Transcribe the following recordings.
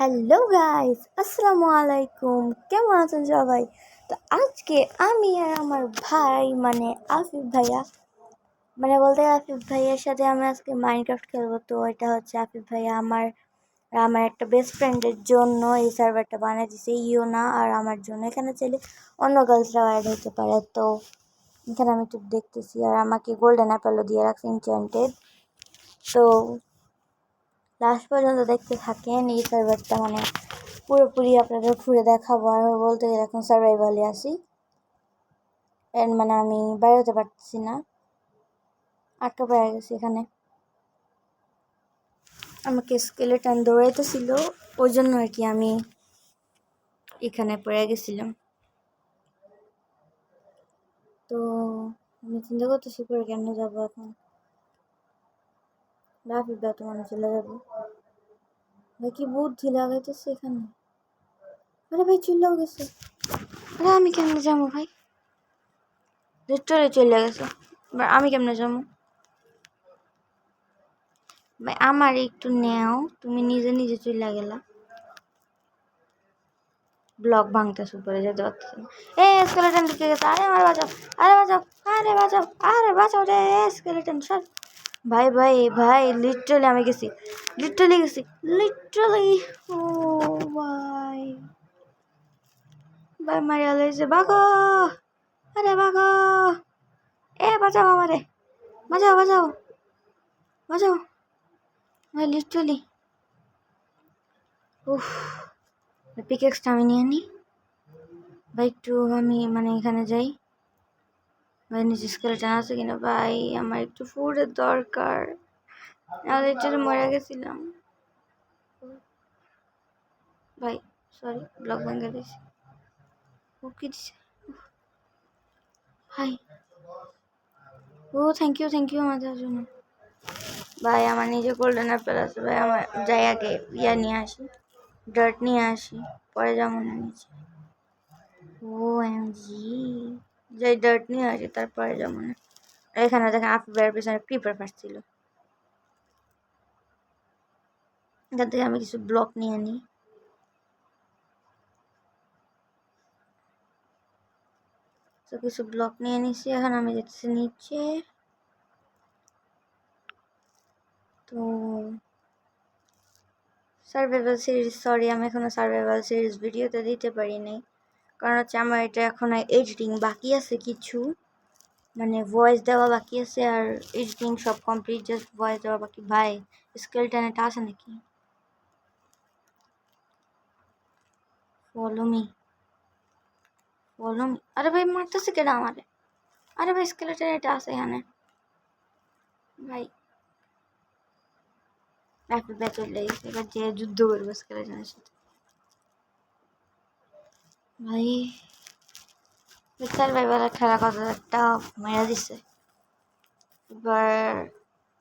Hello guys, আসসালামু আলাইকুম। কেমন আছেন সবাই? তো আজকে আমি আর আমার ভাই আফিফ ভাইয়া বলতে আফিফ ভাইয়ার সাথে আমি আজকে মাইনক্রাফট খেলবো। তো এটা হচ্ছে আফিফ ভাইয়া আমার একটা বেস্ট ফ্রেন্ডের জন্য এই সার্ভারটা বানিয়ে দিছে, ইয়োনা আর আমার জন্য। এখানে চাইলে অন্য গার্লসরাও অ্যাড হতে পারে। তো এখানে আমি একটু দেখতেছি, আর আমাকে গোল্ডেন অ্যাপেলও দিয়ে রাখছে ইনচ্যান্টেড। তো লাস্ট পর্যন্ত দেখতে থাকেন। এই সার্ভারটা পুরোপুরি আপনাদের ঘুরে দেখাবো। আর বলতে গেলে এখন সার্ভাইভালে আসি, এর আমি বেরোতে পারছি না, আটকা পড়ে গেছি এখানে। আমাকে স্কেলেটন দৌড়াইতেছিল, ওই জন্য আর কি আমি এখানে পড়ে গেছিলাম। তো আমি চিন্তা করতেছি করে কেমনে যাবো এখন। রাফিক তো মানে চলে যাবো ভাই, কি বুদ্ধি লাগাইতেছে এখানে। আরে ভাই চলেও গেছে। আরে আমি কেমনে যাবো ভাই? লিটারালি চলে গেছে। আমি কেমনে যাবো ভাই? আমার একটু নেও, তুমি নিজে নিজে চলে গেলা। ব্লক ভাঙতেছে, উপরে যেতে পারতেছে না। স্কেলেটন ঢুকে গেছে। আরে আমার বাঁচাও, আরে বাঁচাও, আরে বাঁচাও, আরে বাঁচাও রে স্কেলেটন সব। ভাই ভাই ভাই, লিটারালি আমি গেছি, লিটারালি গেছি, লিটারালি। ও ভাই ভাই মারিয়া লাইছে, ভাগো, আরে ভাগো, বাঁচাও আমারে, বাঁচাও বাঁচাও বাঁচাও ভাই, লিটারালি। উফ, পিকেক্সটা আমি নিয়ে নিই ভাই। একটু আমি এখানে যাই ভাই। নিচে স্কেলেটন আছে কিনা ভাই? আমার একটু ফুডের দরকার, নাহলে এটা মরে গেছিলাম ভাই। সরি, ব্লক ভেঙে দিয়েছি। ও কি দিছে ভাই? ও থ্যাংক ইউ আমার দেওয়ার জন্য ভাই। আমার নিজে গোল্ডেন অ্যাপেল আছে ভাই। আমার যাই আগে নিয়ে আসি, ডার্ট নিয়ে আসি, পরে যেমন নিচে। ও এম জি, যাই ডার্ট নিয়ে আসি, তারপরে যেমন। এখানে দেখেন আফিফ ভাইয়ের পিছনে ক্রিপার ফাঁসছিল। এখান থেকে আমি কিছু ব্লক নিয়ে নিই। তো কিছু ব্লক নিয়ে নিছি, এখন আমি যেতেছি নিচে। তো সার্ভাইভাল সিরিজ, সরি আমি এখনো সার্ভাইভাল সিরিজ ভিডিওতে দিতে পারি নাই, কারণ হচ্ছে আমার এটা এখন এডিটিং বাকি আছে কিছু, ভয়েস দেওয়া বাকি আছে, আর এডিটিং সব কমপ্লিট, জাস্ট ভয়েস দেওয়া বাকি। ভাই স্কেলটন এটা আছে নাকি? Follow me, follow me. আরে ভাই মারতেছে কেডা আমারে? আরে ভাই স্কেলটন এটা আছে এখানে ভাই। রাফিক ভাই চলে গেছে, এবার যে যুদ্ধ করবো স্কেলটনের সাথে ভাই। সার্ভাইভালের খেলা কত একটা মেরা দিছে। এবার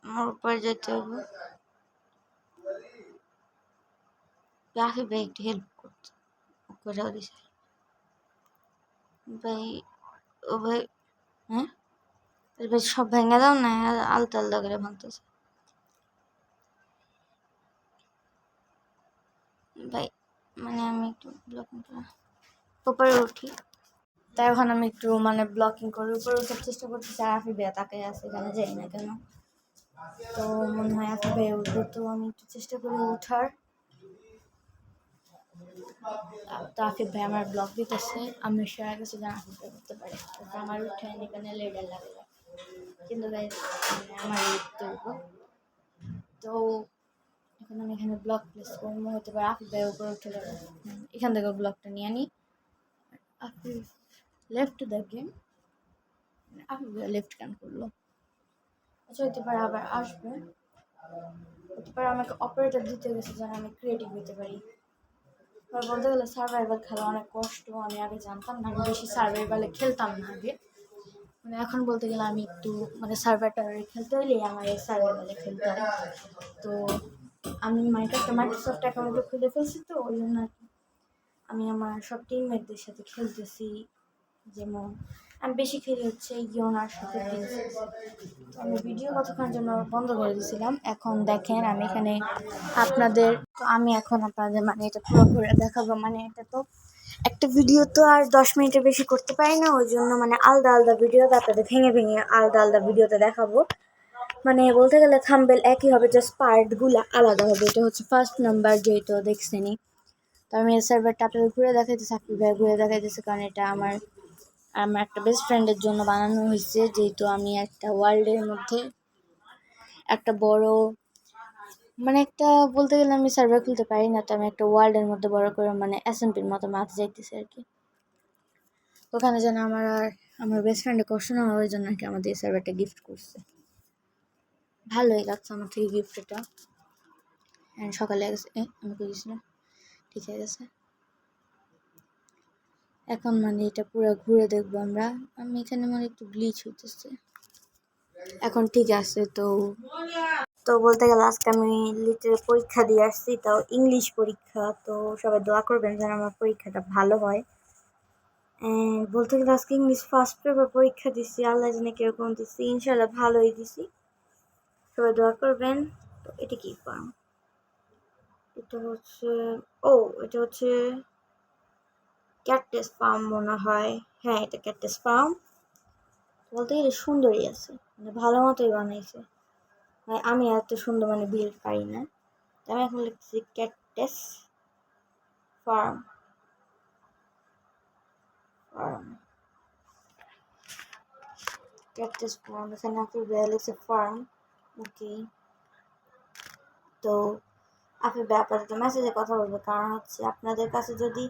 আমার উপরে যেতে হবে। রাফিক ভাই একটু হেল্প করতে করেও দিছে ভাই। ও ভাই, হ্যাঁ ভাই সব ভেঙে দাও না, আলতা আলতা করে ভাঙতেছে ভাই। আমি একটু ব্লকিং উপরে উঠি। তাই এখন আমি একটু ব্লকিং করে উপরে উঠার চেষ্টা করতেছি। আর আফিফ ভাইয়া তাকাই আছে, এখানে যাই না কেন। তো মনে হয় আফিফ ভাইয়া উঠবো, তো আমি একটু চেষ্টা করি উঠার। তো আফিফ ভাই আমার ব্লক দিতেছে, আমি সরে গেছি যেন আফিফ ভাই করতে পারে। তারপর আমার উঠে এখানে লেডার লাগে, কিন্তু ভাই আমার উঠতে হইব। তো এখন আমি এখানে ব্লক প্লেস করবো, হতে পারে আফিফ ভাই উপরে উঠে যাবে। এখান থেকে ব্লকটা নিয়ে নিই। Afif left the game, Afif ভাই লেফট কেন করলো? আচ্ছা হতে পারে আবার আসবে, হতে পারে আমাকে অপারেটর দিতে গেছে যেন আমি ক্রিয়েটিভ হতে পারি। বলতে গেলে সার্ভাইভাল খেলা অনেক কষ্ট, আমি আগে জানতাম না, আমি বেশি সার্ভাইভালে খেলতাম না আগে। এখন বলতে গেলে আমি একটু সার্ভারটা খেলতে হলেই আমার এই সার্ভাইভালে খেলতে হয়। তো আমি একটা মাইক্রোসফট অ্যাকাউন্টে খুলে ফেলছি, তো ওই জন্য আর কি আমি আমার সব টিমমেটদের সাথে খেলতেছি। যেমন আমি বেশি খেলি হচ্ছে ইয়োনার সাথে প্রিন্সেস। তো আমি ভিডিও কতক্ষণের জন্য বন্ধ করে দিয়েছিলাম। এখন দেখেন আমি এখানে আমি এখন আপনাদের মানে এটা পুরো ঘুরে দেখাবো। মানে এটা তো একটা ভিডিও তো আর 10 মিনিটের বেশি করতে পারি না, ওই জন্য মানে আলাদা আলাদা ভিডিওতে আপনাদের ভেঙে ভেঙে আলাদা আলাদা ভিডিওতে দেখাবো। মানে বলতে গেলে থাম্বনেল একই হবে, জাস্ট পার্টগুলো আলাদা হবে। এটা হচ্ছে ফার্স্ট নাম্বার যেহেতু দেখছেনি। তো আমি এই সার্ভারটা আপনাদের ঘুরে দেখাইতেছি, সাকিব ভাই ঘুরে দেখাইতেছি, কারণ এটা আমার একটা বেস্ট ফ্রেন্ডের জন্য বানানো হয়েছে। যেহেতু আমি একটা ওয়ার্ল্ডের মধ্যে একটা বড় মানে একটা বলতে গেলে আমি সার্ভার খুলতে পারি না, তো আমি একটা ওয়ার্ল্ডের মধ্যে বড় করে মানে এসএমপির মতো মারতে যাইতেছি আর কি। ওখানে যেন আমার বেস্ট ফ্রেন্ডের কষ্ট না হয়, ওই জন্য আর কি আমাদের এই সার্ভারটা গিফট করছে। ভালোই লাগছে আমার থেকে গিফট এটা। অ্যান্ড সকালে গেছে আমি করেছিলাম, ঠিক হয়ে গেছে। এখন মানে এটা পুরো ঘুরে দেখবো আমরা। আমি এখানে মানে একটু গ্লিচ হইতেছে, এখন ঠিক আছে। তো বলতে গেলে আজকে আমি লিটারের পরীক্ষা দিয়ে আসছি, তাও ইংলিশ পরীক্ষা। তো সবাই দোয়া করবেন যেন আমার পরীক্ষাটা ভালো হয়। বলতে গেলে আজকে ইংলিশ ফার্স্ট পেপার পরীক্ষা দিচ্ছি, আল্লাহ জানে কিরকম দিচ্ছি, ইনশাল্লাহ ভালোই দিছি। সবাই দোয়া করবেন। তো এটা কি ফার্ম? এটা হচ্ছে ক্যাকটাস ফার্ম মনে হয়। হ্যাঁ, এটা ক্যাকটাস ফার্ম। বলতে গেলে সুন্দরই আছে, মানে ভালো মতোই বানাইছে। আমি এত সুন্দর মানে বিল্ড পারি না। আমি এখন লিখছি ক্যাকটাস ফার্ম। ক্যাকটাস ফার্ম, এখানে আপনি লিখছে ফার্ম। ওকে, তো আপনি ব্যাপারে মেসেজে কথা বলবে, কারণ হচ্ছে আপনাদের কাছে যদি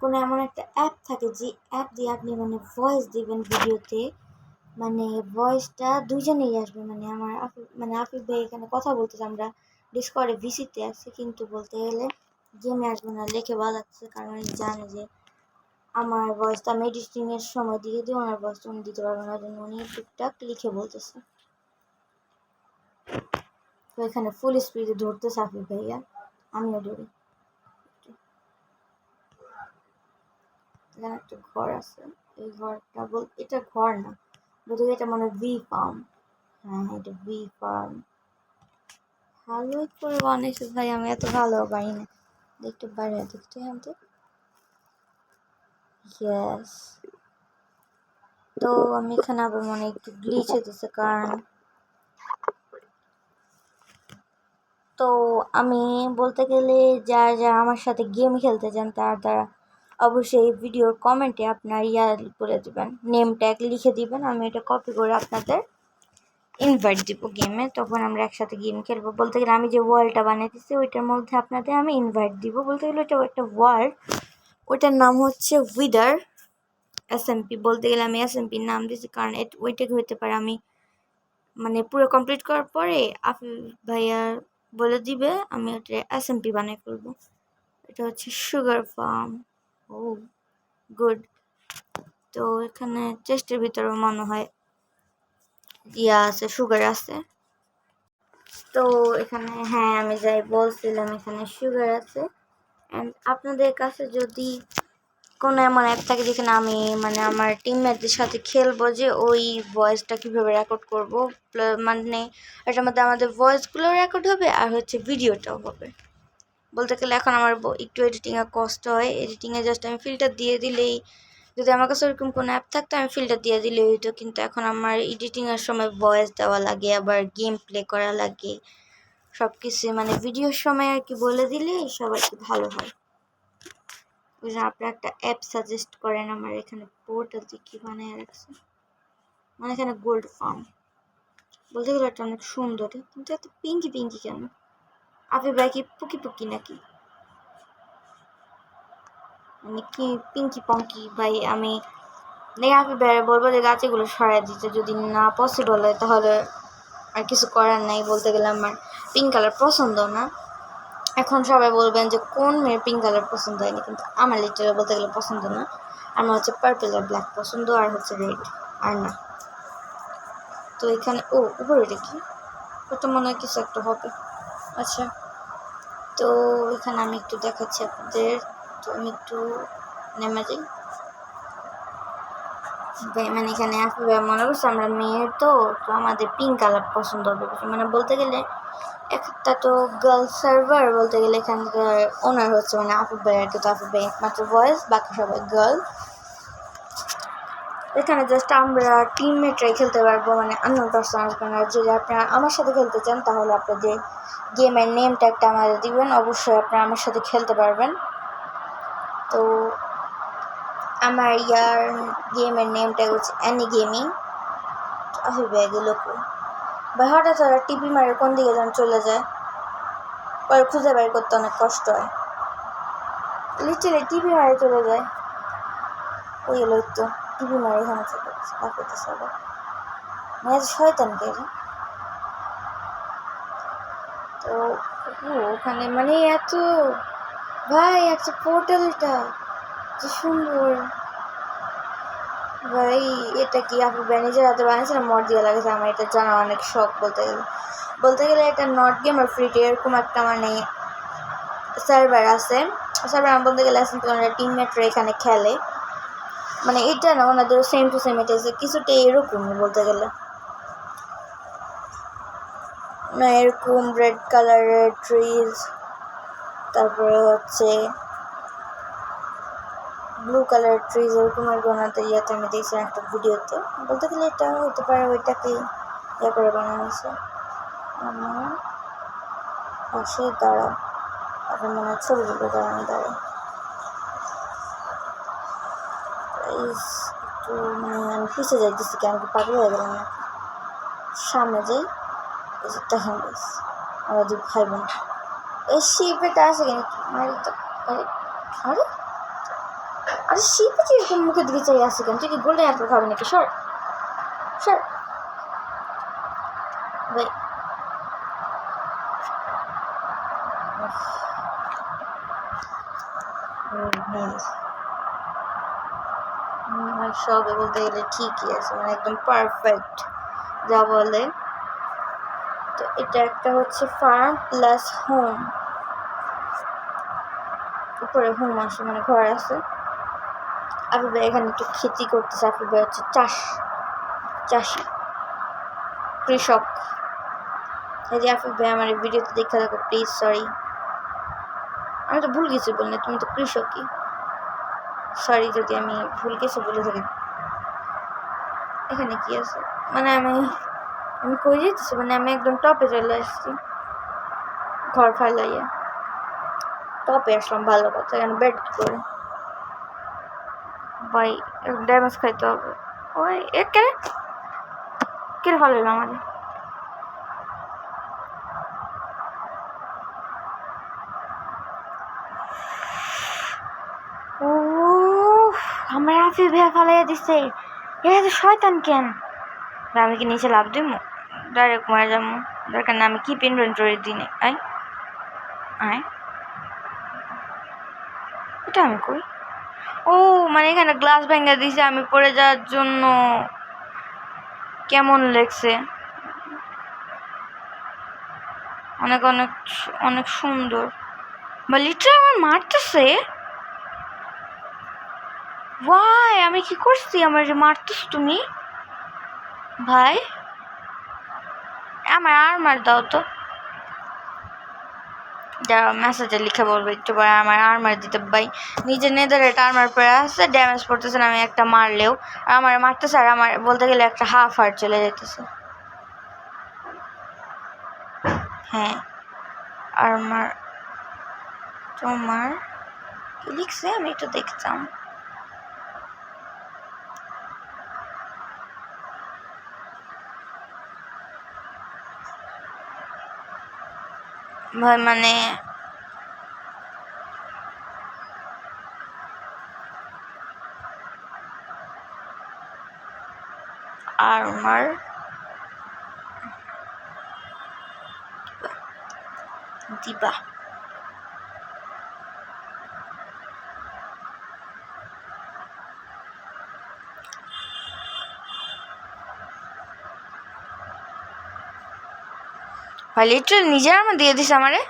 কোনো এমন একটা অ্যাপ থাকে যে অ্যাপ দিয়ে আপনি মানে ভয়েস দিবেন ভিডিওতে, মানে ভয়েসটা দুজনেই আসবে। মানে আফিফ ভাই এখানে কথা বলতেছে, আমরা ডিসকর্ডে ভিসিতে আছি, কিন্তু বলতে গেলে গেমে আসবে না, লিখে বাজাচ্ছে, কারণ জানে যে আমার ভয়েসটা আমি এডিটিংয়ের সময় দিয়ে দিই, ওনার ভয়েসটা উনি দিতে পারবেন না, জন্য উনি টুকটাক লিখে বলতেছে। তো এখানে ফুল স্পিডে ধরতেছে আফিফ ভাইয়া, আমিও ধরি। এখানে একটা ঘর আছে, এই ঘরটা এটা ঘর না, বলতে এটা মনে হয় ভি ফার্ম। হ্যাঁ, এটা ভি ফার্ম। ভালো করে বানাইছে ভাই, আমি এত ভালো পারি না। দেখতে পারি দেখতে আনতে। ইয়েস। তো আমি এখানে আবার মনে একটু গ্লিচ হতেছে, কারণ তো আমি বলতে গেলে যারা আমার সাথে গেম খেলতে চান তারা অবশ্যই ভিডিওর কমেন্টে আপনার বলে দেবেন, নেম ট্যাগ লিখে দিবেন, আমি এটা কপি করে আপনাদের ইনভাইট দিব গেমে, তখন আমরা একসাথে গেম খেলবো। বলতে গেলে আমি যে ওয়ার্ল্ডটা বানিয়েছি ওইটার মধ্যে আপনাদের আমি ইনভাইট দিব। বলতে গেলে ওইটা একটা ওয়ার্ল্ড, ওইটার নাম হচ্ছে উইদার এসএমপি। বলতে গেলে আমি এসএমপির নাম দিয়েছি, কারণ ওইটাকে হইতে পারে আমি মানে পুরো কমপ্লিট করার পরে আফিফ ভাইয়া বলে দিবে, আমি ওটা এসএমপি বানিয়ে ফেলবো। এটা হচ্ছে সুগার ফার্ম। ও গুড। তো এখানে চেস্টের ভিতরেও মনে হয় আছে, সুগার আছে। তো এখানে হ্যাঁ, আমি যাই বলছিলাম এখানে সুগার আছে। অ্যান্ড আপনাদের কাছে যদি কোনো এমন অ্যাপ থাকে যেখানে আমি মানে আমার টিমমেটদের সাথে খেলবো, যে ওই ভয়েসটা কীভাবে রেকর্ড করবো, মানে এটার মধ্যে আমাদের ভয়েসগুলো রেকর্ড হবে আর হচ্ছে ভিডিওটাও হবে। বলতে গেলে এখন আমার একটু এডিটিংয়ে কষ্ট হয়, এডিটিংয়ে জাস্ট আমি ফিল্টার দিয়ে দিলেই, যদি আমার কাছে ওরকম কোনো অ্যাপ থাকতো আমি ফিল্টার দিয়ে দিলেই হইতো, কিন্তু এখন আমার এডিটিংয়ের সময় ভয়েস দেওয়া লাগে, আবার গেম প্লে করা লাগে, সব কিছু মানে ভিডিওর সময় আর কি বলে দিলে সব আর কি ভালো হয়। ওই জন্য আপনি একটা অ্যাপ সাজেস্ট করেন। আমার এখানে পোর্টাল দিয়ে কী বানিয়ে রাখছে, মানে এখানে গোল্ড ফার্ম। বলতে গেলে এটা অনেক সুন্দর, কিন্তু এত পিঙ্কি পিঙ্কি কেন? আপনি ভাই কি পুকি নাকি? মানে কি পিঙ্কি পঙ্কি ভাই? আমি আপনি বেড়ে বলবো যে গাছগুলো সরাই দিতে, যদি না পসিবল হয় তাহলে আর কিছু করার নাই। বলতে গেলে আমার পিঙ্ক কালার পছন্দ না। এখন সবাই বলবেন যে কোন মেয়ের পিঙ্ক কালার পছন্দ হয়নি, কিন্তু আমার লিটারে বলতে গেলে পছন্দ না। আমার হচ্ছে পার্পল আর ব্ল্যাক পছন্দ, আর হচ্ছে রেড, আর না। তো এখানে উপরে এটা কি? ওটা মনে হয় কিছু একটা হবে। আচ্ছা, তো এখানে আমি একটু দেখাচ্ছি আপনাদের। তো আমি একটু নেমে যাই। মানে এখানে আপু ভাই মনে করছে আমরা মেয়ের তো আমাদের পিঙ্ক কালার পছন্দ হবে, মানে বলতে গেলে একটা তো গার্ল সার্ভার, বলতে গেলে এখানকার ওনার হচ্ছে মানে আপু ভাই আর কি। তো আপু ভাই একমাত্র বয়েজ, বাকি সবাই গার্ল। এখানে জাস্ট আমরা টিমমেটরাই খেলতে পারবো, মানে আননোন পারসন আসবে না। যদি আপনারা আমার সাথে খেলতে চান তাহলে আপনাদের গেমের নেম ট্যাগটা আমাদের দিবেন, অবশ্যই আপনারা আমার সাথে খেলতে পারবেন। তো আমার ইয়ার গেমের নেম ট্যাগ হচ্ছে অ্যানি গেমিং। আসি ব্যাগগুলো ভাই হঠাৎ হঠাৎ টিপি মারে কোন দিকে যেন চলে যায়, পরে খুঁজে বের করতে অনেক কষ্ট হয়। লিটারে টিপি মারে চলে যায়, ওই এলো তো টিপি মারে এখানে চলে যাচ্ছে বাকিতে সবাই মানে শয়তান কে। তো ওখানে মানে এত ভাই একটা পোর্টালটা যে সুন্দর ভাই। এটা কি আপনি ব্যানিজের হাতে বানিয়েছে না মড দিয়ে লাগেছে? আমার এটা জানা অনেক শখ। বলতে গেলে এটা নট গেম আর ফ্রি টে এরকম একটা মানে সার্ভার আছে। সার্ভার আমি বলতে গেলে আছে ওনারা টিমমেটরা এখানে খেলে, মানে এটা না ওনাদের সেম টু সেম এটা কিছুটা এরকমই বলতে গেলে না, এরকম রেড কালারের ট্রিজ, তারপরে হচ্ছে ব্লু কালারের ট্রিজ, এরকম আর ওনাদের ইয়াতে আমি দেখছিলাম একটা ভিডিওতে। বলতে গেলে এটা হতে পারে ওইটাকে ইয়ে করে বানানো হয়েছে। আমার পাশে দাঁড়া আপনার মনে হয় ছবি তুলবে দাঁড়ানো দাঁড়ায় একটু মানে আমি পিছিয়ে যাইতেছি কি, আমি পাগল হয়ে গেলাম না। সামনে যাই দেখেন বেশ আমরা দুই ভাই বোন এই শিপেটা আছে কেন মারি তো। আরে আরে আরে শিপে কি এরকম মুখের দিকে চাই আসে কেন? তুই কি গোল্ডেন অ্যাপেল খাবে নাকি? সর সর ভাই। সবে বলতে গেলে ঠিকই আছে, মানে একদম পারফেক্ট যা বলে। তো এটা একটা হচ্ছে ফার্ম প্লাস হোম, উপরে হোম আসে মানে ঘর আছে। আপু ভাই এখানে একটু খেতি করতেছে। আপু ভাই হচ্ছে চাষি কৃষক। এই যে আপু ভাই আমার এই ভিডিওতে দেখা থাকো প্লিজ, সরি আমি তো ভুল কিছু বলি না, তুমি তো কৃষকই। সরি যদি আমি ভুল কিছু বলে থাকি। এখানে কি আছে মানে আমি কই যেতেছি, মানে আমি একদম টপে চলে আসছি, ঘর ফালাইয়া টপে আসলাম। ভালো কথা, এখানে বেড করে ভাই ড্যামেজ খাইতে হবে। ওই এ কে ফালাইল আমাদের? ও আমার আফি ভাইয়া ফালাইয়া দিছে, এটা তো শয়তান কেন? আমি কি নিচে লাভ দিব? ডাইরেক্ট মারা যাবো, দরকার না আমি কি ইনভেন্টরি দিনে আয় আয়। এটা আমি কই? ও মানে এখানে গ্লাস ভেঙে দিছে আমি পড়ে যাওয়ার জন্য। কেমন লাগছে? অনেক অনেক অনেক সুন্দর। বা লিটারালি আমার মারতেছে। ভাই আমি কি করছি? আমার যে মারতেছ তুমি ভাই, আমার আর্মার দাও তো। যারা মেসেজে লিখে বলবে একটু পরে আমার আর্মার দিতে। ভাই নিজে নেদার একটা আর্মার পরে আসছে, ড্যামেজ পড়তেছে না আমি একটা মারলেও। আর আমার মারতেছে আর আমার বলতে গেলে একটা হাফ হার্ট চলে যেতেছে। হ্যাঁ আর্মার তোমার কি লিখছে আমি একটু দেখতাম। ভাই মানে আর্মার দিবা ভাই লিটারালি নিজের আর্মার দিয়ে দিছে আমারে।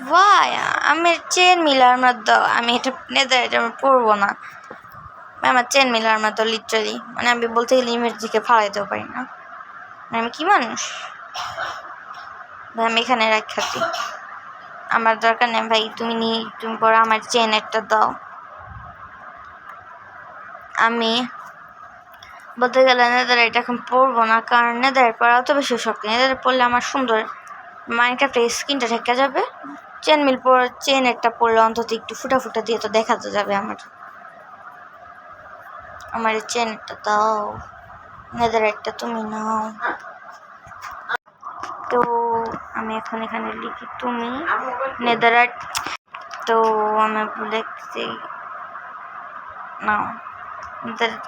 ভাই আমি চেন মিল আর্মার দাও, আমি এটা নেদার এটা আমি পরবো না। আমার চেন মিল আর্মার তো লিটারালি মানে আমি বলতে গেলে ইমার্জিকে ফালাইতেও পারি না, আমি কি মানুষ ভাই, আমি এখানে রাখাচ্ছি, আমার দরকার নেই ভাই, তুমি পরে আমার চেন একটা দাও। আমি বলতে গেলে নেদারাইট এখন পরবো না, কারণ নেদারাইট পরা অত বেশি শক্ত, নেদারাইট পরলে আমার সুন্দর মাইনক্রাফ্টে স্কিনটা ঠেকা যাবে। চেন একটা পরলে অন্তত একটু ফুটা ফুটা দিয়ে তো দেখা তো যাবে আমার এই চেনটা দাও, নেদারাইটটা তুমি নাও। তো আমি এখন এখানে লিখি তুমি নেদারাইট, তো আমি লিখছি নাও,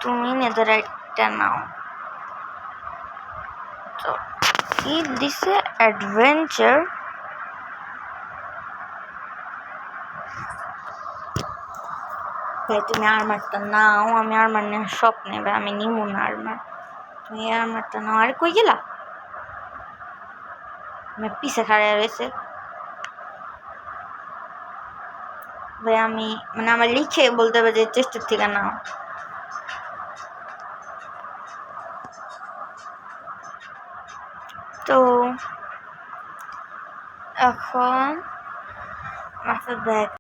তুমি নেদারাইটটা নাও। তো এই দিছে অ্যাডভেঞ্চার, ভাই তুমি আর্মারটা নাও, আমি আর্মার নেওয়ার শখ নেই ভাই, আমি নিবো না আর্মার, তুমি আর্মারটা নাও। আরে কই গেলা, আমি পিছে খাড়া রয়েছে ভাই, আমি মানে আমার লিখে বলতে হবে যে চেষ্টার থেকে নাও। তো এখন ব্যাগ